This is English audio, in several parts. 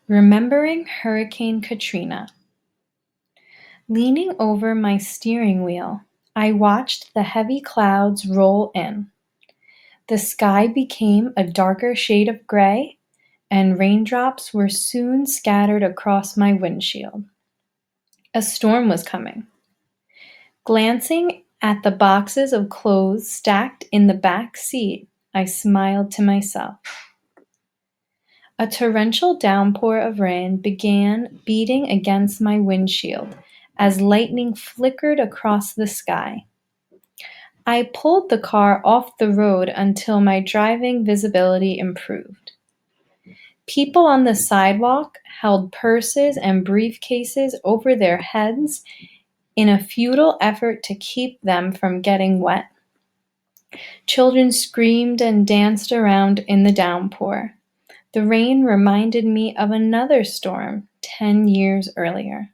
Remembering Hurricane Katrina. Leaning over my steering wheel, I watched the heavy clouds roll in. The sky became a darker shade of gray, and raindrops were soon scattered across my windshield. A storm was coming. Glancing at the boxes of clothes stacked in the back seat, I smiled to myself. A torrential downpour of rain began beating against my windshield as lightning flickered across the sky. I pulled the car off the road until my driving visibility improved. People on the sidewalk held purses and briefcases over their heads in a futile effort to keep them from getting wet. Children screamed and danced around in the downpour. The rain reminded me of another storm 10 years earlier.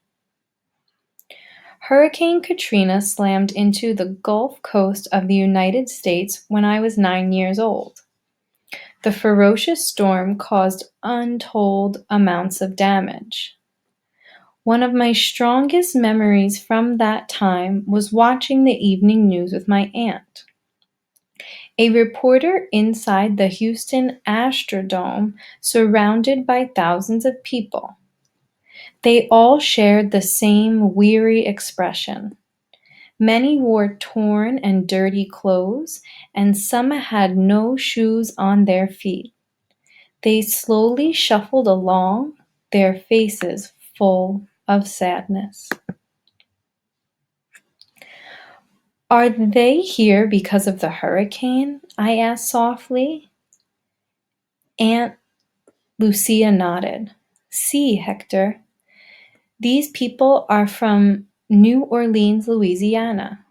Hurricane Katrina slammed into the Gulf Coast of the United States when I was 9 years old. The ferocious storm caused untold amounts of damage. One of my strongest memories from that time was watching the evening news with my aunt. A reporter inside the Houston Astrodome, surrounded by thousands of people. They all shared the same weary expression. Many wore torn and dirty clothes, and some had no shoes on their feet. They slowly shuffled along, their faces full of sadness. "Are they here because of the hurricane?" I asked softly. Aunt Lucia nodded. "See, Hector, these people are from New Orleans, Louisiana.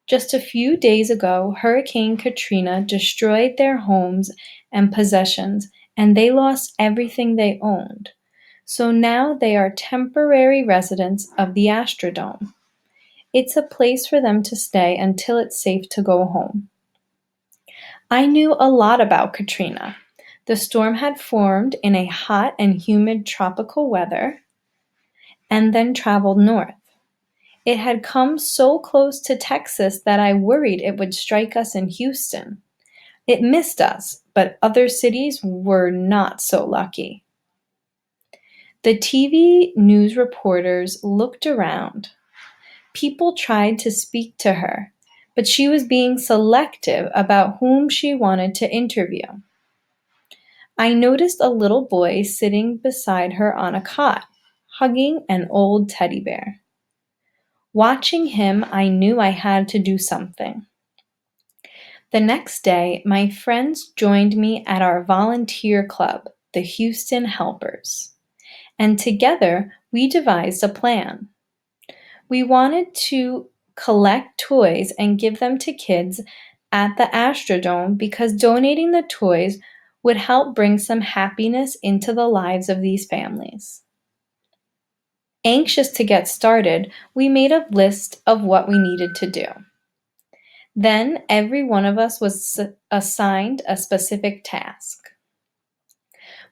Just a few days ago, Hurricane Katrina destroyed their homes and possessions, and they lost everything they owned. So now they are temporary residents of the Astrodome. It's a place for them to stay until it's safe to go home." I knew a lot about Katrina. The storm had formed in a hot and humid tropical weather and then traveled north. It had come so close to Texas that I worried it would strike us in Houston. It missed us, but other cities were not so lucky. The TV news reporters looked around. People tried to speak to her, but she was being selective about whom she wanted to interview. I noticed a little boy sitting beside her on a cot, hugging an old teddy bear. Watching him, I knew I had to do something. The next day, my friends joined me at our volunteer club, the Houston Helpers, and together we devised a plan. We wanted to collect toys and give them to kids at the Astrodome because donating the toys would help bring some happiness into the lives of these families. Anxious to get started, we made a list of what we needed to do. Then every one of us was assigned a specific task.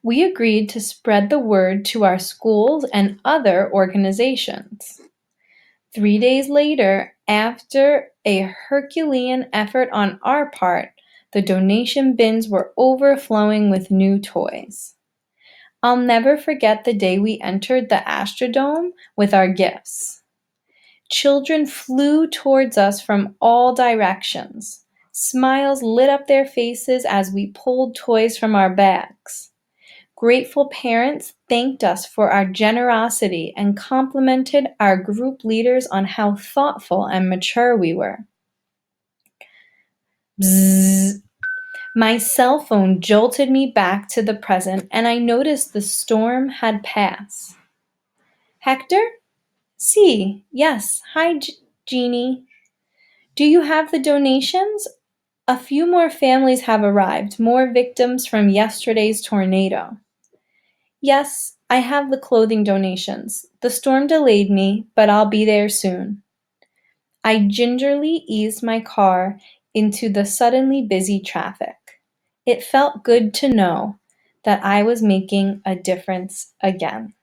We agreed to spread the word to our schools and other organizations. 3 days later, after a Herculean effort on our part, the donation bins were overflowing with new toys. I'll never forget the day we entered the Astrodome with our gifts. Children flew towards us from all directions. Smiles lit up their faces as we pulled toys from our bags. Grateful parents thanked us for our generosity and complimented our group leaders on how thoughtful and mature we were. Bzzz. My cell phone jolted me back to the present, and I noticed the storm had passed. "Hector?" "See, yes. Hi, Jeannie. Do you have the donations? A few more families have arrived, more victims from yesterday's tornado." "Yes, I have the clothing donations. The storm delayed me, but I'll be there soon." I gingerly eased my car into the suddenly busy traffic. It felt good to know that I was making a difference again.